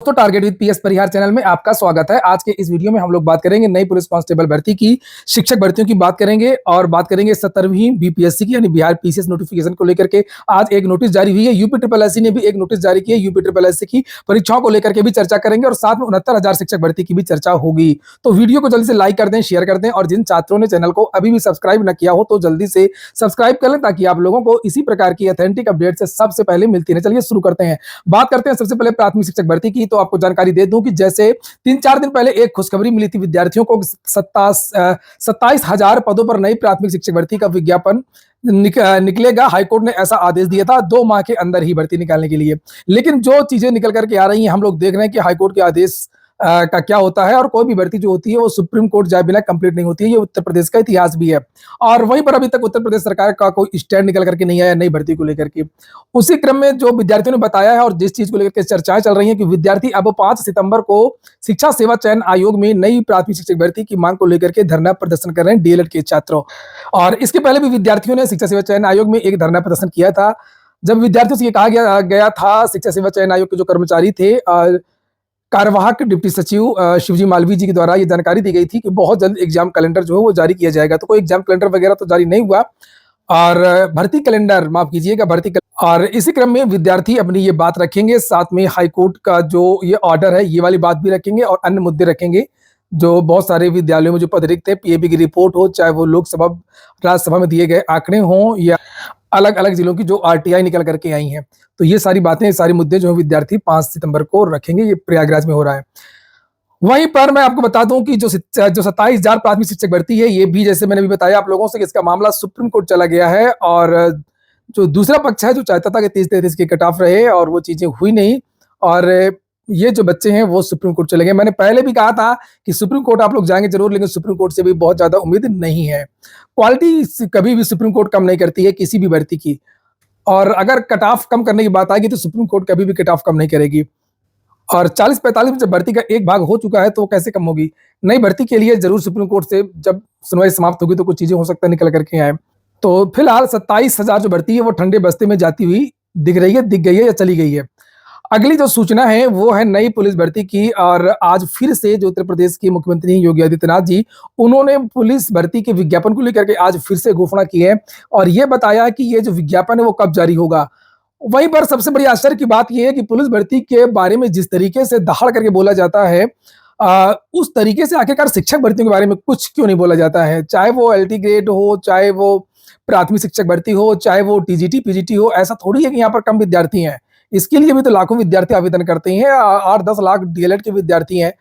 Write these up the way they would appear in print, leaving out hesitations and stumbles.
तो target with PS Parihar channel में आपका स्वागत है। आज के इस वीडियो में हम लोग बात करेंगे नई पुलिस कांस्टेबल भर्ती की, शिक्षक भर्तियों की बात करेंगे और बात करेंगे 17वीं बीपीएससी की यानी बिहार पीसीएस नोटिफिकेशन को लेकर के आज एक नोटिस जारी हुई है। यूपी ट्रिपल एससी ने भी एक नोटिस जारी की है। यूपी ट्रिपल एससी की परीक्षाओं को लेकर के भी चर्चा करेंगे और साथ में 69,000 शिक्षक भर्ती की भी चर्चा होगी। तो वीडियो को जल्दी से लाइक कर दें, शेयर कर दें और जिन छात्रों ने चैनल को अभी भी सब्सक्राइब न किया हो तो जल्दी से सब्सक्राइब कर लें ताकि आप लोगों को इसी प्रकार की ऑथेंटिक अपडेट से सबसे पहले मिलती रहे। चलिए शुरू करते हैं। बात करते हैं सबसे पहले प्राथमिक शिक्षक भर्ती की। तो आपको जानकारी दे दूं कि जैसे 3-4 दिन पहले एक खुशखबरी मिली थी विद्यार्थियों को, 27,000 पदों पर नई प्राथमिक शिक्षक भर्ती का विज्ञापन निकलेगा। हाईकोर्ट ने ऐसा आदेश दिया था 2 माह के अंदर ही भर्ती निकालने के लिए। लेकिन जो चीजें निकल करके आ रही हैं, हम लोग देख रहे हैं कि हाईकोर्ट के आदेश का क्या होता है और कोई भी भर्ती जो होती है वो सुप्रीम कोर्ट जाए बिना कंप्लीट नहीं होती है। ये उत्तर प्रदेश का इतिहास भी है और वहीं पर अभी तक उत्तर प्रदेश सरकार का कोई स्टैंड निकल करके नहीं आया नई भर्ती को लेकर के। उसी क्रम में जो विद्यार्थियों ने बताया है और जिस चीज को लेकर के चर्चाएं चल रही हैं कि विद्यार्थी अब 5 सितंबर को शिक्षा सेवा चयन आयोग में नई प्राथमिक शिक्षक भर्ती की मांग को लेकर के धरना प्रदर्शन कर रहे हैं डीएलएड के छात्रों। और इसके पहले भी विद्यार्थियों ने शिक्षा सेवा चयन आयोग में एक धरना प्रदर्शन किया था। जब विद्यार्थियों से ये कहा गया था, शिक्षा सेवा चयन आयोग के जो कर्मचारी थे, कार्यवाहक डिप्टी सचिव शिवजी मालवीय जी के द्वारा ये जानकारी दी गई थी कि बहुत जल्द एग्जाम कैलेंडर जो है वो जारी किया जाएगा। तो कोई एग्जाम कैलेंडर वगैरह तो जारी नहीं हुआ और भर्ती कैलेंडर, माफ कीजिएगा, भर्ती और इसी क्रम में विद्यार्थी अपनी ये बात रखेंगे, साथ में हाईकोर्ट का जो ये ऑर्डर है ये वाली बात भी रखेंगे और अन्य मुद्दे रखेंगे जो बहुत सारे विद्यालयों में जो पद रिक्त है। पीएबी की रिपोर्ट हो, चाहे वो लोकसभा राज्यसभा में दिए गए आंकड़े हों या अलग अलग जिलों की जो आरटीआई निकल करके आई हैं, तो ये सारी बातें, सारे मुद्दे जो है विद्यार्थी 5 सितंबर को रखेंगे। ये प्रयागराज में हो रहा है। वहीं पर मैं आपको बता दूं कि जो 27,000 प्राथमिक शिक्षक भर्ती है, ये भी जैसे मैंने भी बताया आप लोगों से कि इसका मामला सुप्रीम कोर्ट चला गया है और जो दूसरा पक्ष है जो चाहता था कि 30-33 के कट ऑफ रहे और वो चीजें हुई नहीं और ये जो बच्चे हैं वो सुप्रीम कोर्ट चले गए। मैंने पहले भी कहा था कि सुप्रीम कोर्ट आप लोग जाएंगे जरूर, लेकिन सुप्रीम कोर्ट से भी बहुत ज्यादा उम्मीद नहीं है। क्वालिटी कभी भी सुप्रीम कोर्ट कम नहीं करती है किसी भी भर्ती की, और अगर कट ऑफ कम करने की बात आएगी तो सुप्रीम कोर्ट कभी भी कट ऑफ कम नहीं करेगी। और 40-45 में जब भर्ती का एक भाग हो चुका है तो कैसे कम होगी। नई भर्ती के लिए जरूर सुप्रीम कोर्ट से जब सुनवाई समाप्त होगी तो कुछ चीजें हो सकता है निकल करके आए। तो फिलहाल 27,000 जो भर्ती है वो ठंडे बस्ते में जाती हुई दिख रही है, दिख गई है या चली गई है। अगली जो सूचना है वो है नई पुलिस भर्ती की और आज फिर से जो उत्तर प्रदेश के मुख्यमंत्री योगी आदित्यनाथ जी, उन्होंने पुलिस भर्ती के विज्ञापन को लेकर के आज फिर से घोषणा की है और ये बताया कि ये जो विज्ञापन है वो कब जारी होगा। वहीं पर सबसे बड़ी आश्चर्य की बात यह है कि पुलिस भर्ती के बारे में जिस तरीके से दहाड़ करके बोला जाता है, उस तरीके से आखिरकार शिक्षक भर्तियों के बारे में कुछ क्यों नहीं बोला जाता है। चाहे वो एलटी ग्रेड हो, चाहे वो प्राथमिक शिक्षक भर्ती हो, चाहे वो टीजीटी पीजीटी हो, ऐसा थोड़ी है कि यहाँ पर कम विद्यार्थी हैं। इसके लिए भी तो लाखों विद्यार्थी आवेदन करते हैं। 8-10 लाख डीएलएड के विद्यार्थी हैं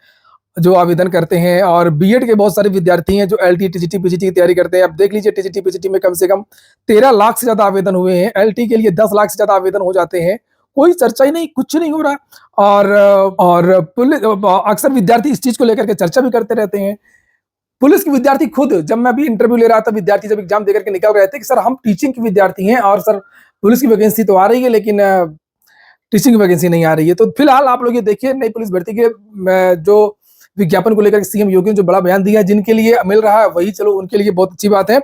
जो आवेदन करते हैं और बीएड के बहुत सारे विद्यार्थी हैं जो एलटी टीजीटी पीजीटी की तैयारी करते हैं। अब देख लीजिए टीजीटी पीजीटी में कम से कम 13 लाख से ज्यादा आवेदन हुए हैं, एलटी के लिए 10 लाख से ज्यादा आवेदन हो जाते हैं। कोई चर्चा ही नहीं, कुछ नहीं हो रहा। और पुलिस अक्सर विद्यार्थी इस चीज को लेकर के चर्चा भी करते रहते हैं। पुलिस के विद्यार्थी खुद, जब मैं अभी इंटरव्यू ले रहा था, विद्यार्थी जब एग्जाम देकर के निकल रहे थे कि सर हम टीचिंग के विद्यार्थी हैं और सर पुलिस की वैकेंसी तो आ रही है लेकिन टीचिंग की वैकेंसी नहीं आ रही है। तो फिलहाल आप लोग ये देखिए नई पुलिस भर्ती के जो विज्ञापन को लेकर सीएम योगी ने जो बड़ा बयान दिया है, जिनके लिए मिल रहा है वही चलो उनके लिए बहुत अच्छी बात है।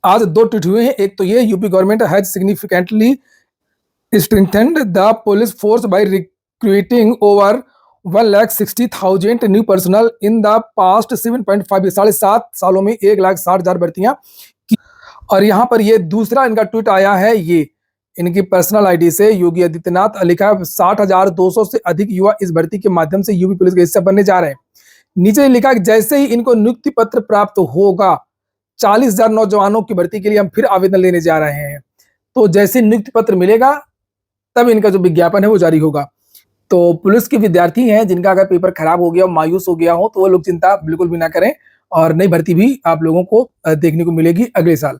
आज 2 ट्वीट हुए हैं। एक तो ये, UP government has significantly strengthened the police force by recruiting over 1,60,000 new personal in the past 7.5 year, 7.5 सालों में 1,60,000 भर्तियां की। और यहाँ पर ये दूसरा इनका ट्वीट आया है, ये इनकी पर्सनल आईडी से योगी आदित्यनाथ लिखा है 60,200 से अधिक युवा इस भर्ती के माध्यम से यूपी पुलिस का हिस्सा बनने जा रहे हैं। नीचे लिखा कि जैसे ही इनको नियुक्ति पत्र प्राप्त होगा 40,000 नौजवानों की भर्ती के लिए हम फिर आवेदन लेने जा रहे हैं। तो जैसे नियुक्ति पत्र मिलेगा तब इनका जो विज्ञापन है वो जारी होगा। तो पुलिस के विद्यार्थी हैं जिनका अगर पेपर खराब हो गया, मायूस हो गया हो, तो वो लोग चिंता बिल्कुल भी ना करें और नई भर्ती भी आप लोगों को देखने को मिलेगी अगले साल।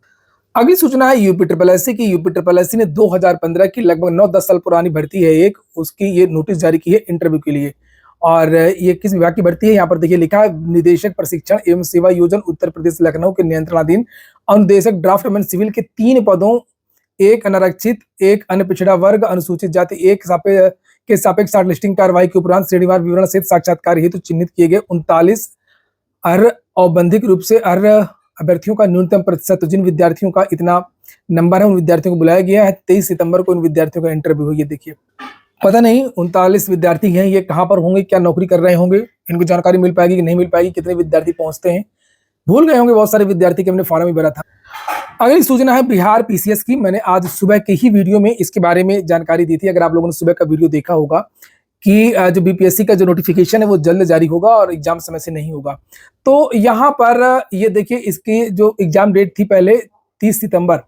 अगली सूचना है यूपी ट्रिपल एससी की। यूपी ट्रिपल एससी ने 2015 की लगभग 9-10 साल पुरानी भर्ती है एक, उसकी ये नोटिस जारी की है इंटरव्यू के लिए। और ये किस विभाग की भर्ती है, यहाँ पर देखिए लिखा है निदेशक प्रशिक्षण एवं सेवा योजन उत्तर प्रदेश लखनऊ के नियंत्रणाधीन अनुदेशक ड्राफ्टमैन सिविल के 3 पदों, एक अनारक्षित, एक अन्य पिछड़ा वर्ग, अनुसूचित जाति, एक के सापेक्ष शॉर्ट लिस्टिंग कार्रवाई के उपरांत श्रेणीवार विवरण सहित साक्षात्कार हेतु चिन्हित किए गए 39 अर्ह औबंधिक रूप से अर्ह अभ्यर्थियों का न्यूनतम प्रतिशत। तो जिन विद्यार्थियों का इतना नंबर है उन विद्यार्थियों को बुलाया गया है। 23 सितंबर को उन विद्यार्थियों का इंटरव्यू हुई है। देखिए पता नहीं 39 विद्यार्थी हैं, ये कहाँ पर होंगे, क्या नौकरी कर रहे होंगे, इनको जानकारी मिल पाएगी कि नहीं मिल पाएगी, कितने विद्यार्थी पहुँचते हैं। भूल गए होंगे बहुत सारे विद्यार्थी कि हमने फॉर्म ही भरा था। अगली सूचना है बिहार पीसीएस की। मैंने आज सुबह के ही वीडियो में इसके बारे में जानकारी दी थी। अगर आप लोगों ने सुबह का वीडियो देखा होगा कि जो बीपीएससी का जो नोटिफिकेशन है वो जल्द जारी होगा और एग्जाम समय से नहीं होगा। तो यहाँ पर ये देखिए, इसकी जो एग्जाम डेट थी पहले 30 सितंबर,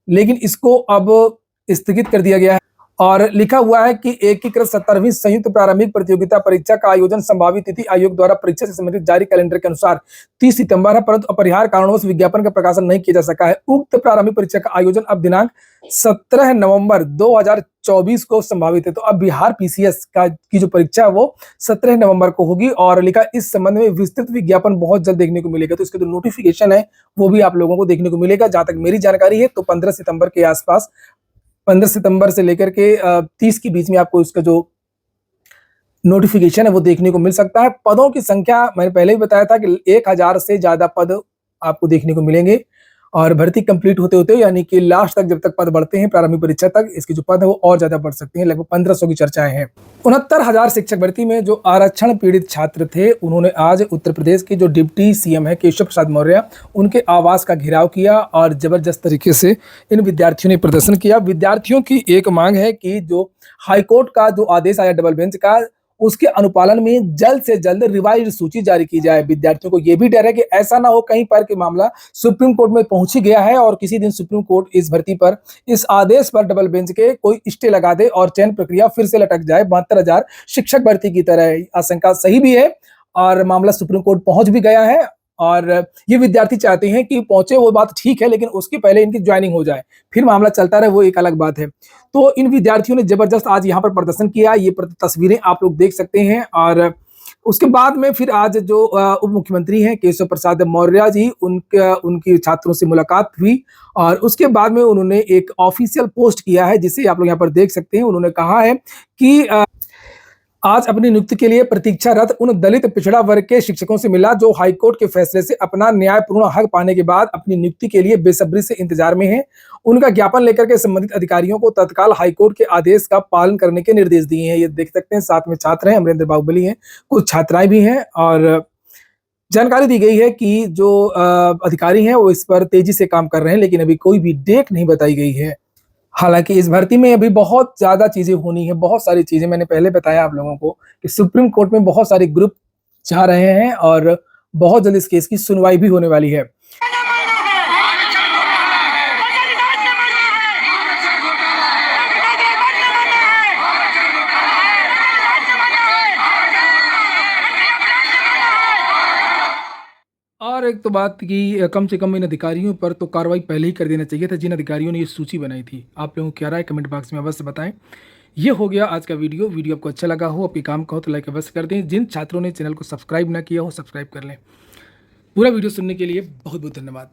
लेकिन इसको अब स्थगित कर दिया गया है और लिखा हुआ है कि एकीकृत 17वीं संयुक्त प्रारंभिक प्रतियोगिता परीक्षा का आयोजन संभावित तिथि आयोग द्वारा परीक्षा से संबंधित जारी कैलेंडर के अनुसार 30 सितंबर है, परंतु अपरिहार्य कारणों विज्ञापन का प्रकाशन नहीं किया जा सका है। उक्त प्रारंभिक परीक्षा का आयोजन अब दिनांक 17 नवंबर 2024 को संभावित है। तो अब बिहार पीसीएस की जो परीक्षा है वो 17 नवंबर को होगी और लिखा इस संबंध में विस्तृत विज्ञापन बहुत जल्द देखने को मिलेगा। तो इसके जो नोटिफिकेशन है वो भी आप लोगों को देखने को मिलेगा। जहां तक मेरी जानकारी है तो 15 सितंबर के आसपास, 15 सितंबर से लेकर के 30 के बीच में आपको इसका जो नोटिफिकेशन है वो देखने को मिल सकता है। पदों की संख्या मैंने पहले भी बताया था कि 1000 से ज्यादा पद आपको देखने को मिलेंगे और भर्ती कंप्लीट होते होते यानी कि लास्ट तक जब तक पद बढ़ते हैं प्रारंभिक परीक्षा तक, इसके जो पद है वो और ज्यादा बढ़ सकते हैं। लगभग 1500 की चर्चाएं हैं। 69,000 शिक्षक भर्ती में जो आरक्षण पीड़ित छात्र थे उन्होंने आज उत्तर प्रदेश के जो डिप्टी सीएम है केशव प्रसाद मौर्य उनके आवास का घेराव किया और जबरदस्त तरीके से इन विद्यार्थियों ने प्रदर्शन किया। विद्यार्थियों की एक मांग है कि जो हाईकोर्ट का जो आदेश आया डबल बेंच का, उसके अनुपालन में जल्द से जल्द रिवाइज सूची जारी की जाए। विद्यार्थियों को यह भी डर है कि ऐसा ना हो कहीं पर कि मामला सुप्रीम कोर्ट में पहुंच ही गया है और किसी दिन सुप्रीम कोर्ट इस भर्ती पर, इस आदेश पर डबल बेंच के कोई स्टे लगा दे और चयन प्रक्रिया फिर से लटक जाए 72,000 शिक्षक भर्ती की तरह। आशंका सही भी है और मामला सुप्रीम कोर्ट पहुंच भी गया है और ये विद्यार्थी चाहते हैं कि पहुंचे, वो बात ठीक है, लेकिन उसके पहले इनकी ज्वाइनिंग हो जाए, फिर मामला चलता रहे, वो एक अलग बात है। तो इन विद्यार्थियों ने जबरदस्त आज यहाँ पर प्रदर्शन किया। ये तस्वीरें आप लोग देख सकते हैं। और उसके बाद में फिर आज जो उप मुख्यमंत्री हैं केशव प्रसाद मौर्य जी, उनकी छात्रों से मुलाकात हुई और उसके बाद में उन्होंने एक ऑफिशियल पोस्ट किया है जिसे आप लोग यहाँ पर देख सकते हैं। उन्होंने कहा है कि आज अपनी नियुक्ति के लिए प्रतीक्षारत उन दलित पिछड़ा वर्ग के शिक्षकों से मिला जो हाईकोर्ट के फैसले से अपना न्यायपूर्ण हक पाने के बाद अपनी नियुक्ति के लिए बेसब्री से इंतजार में हैं। उनका ज्ञापन लेकर के संबंधित अधिकारियों को तत्काल हाईकोर्ट के आदेश का पालन करने के निर्देश दिए हैं। ये देख सकते हैं, साथ में छात्र हैं, अमरेंद्र बाहुबली हैं, कुछ छात्राएं भी हैं और जानकारी दी गई है कि जो अधिकारी हैं वो इस पर तेजी से काम कर रहे हैं, लेकिन अभी कोई भी डेट नहीं बताई गई है। हालांकि इस भर्ती में अभी बहुत ज्यादा चीजें होनी है, बहुत सारी चीजें मैंने पहले बताया आप लोगों को कि सुप्रीम कोर्ट में बहुत सारे ग्रुप जा रहे हैं और बहुत जल्द इस केस की सुनवाई भी होने वाली है। और एक तो बात कि कम से कम इन अधिकारियों पर तो कार्रवाई पहले ही कर देना चाहिए था जिन अधिकारियों ने ये सूची बनाई थी। आप लोगों को क्या राय है कमेंट बॉक्स में अवश्य बताएं। ये हो गया आज का वीडियो आपको अच्छा लगा हो, आपके काम का हो तो लाइक अवश्य कर दें। जिन छात्रों ने चैनल को सब्सक्राइब ना किया हो सब्सक्राइब कर लें। पूरा वीडियो सुनने के लिए बहुत बहुत धन्यवाद।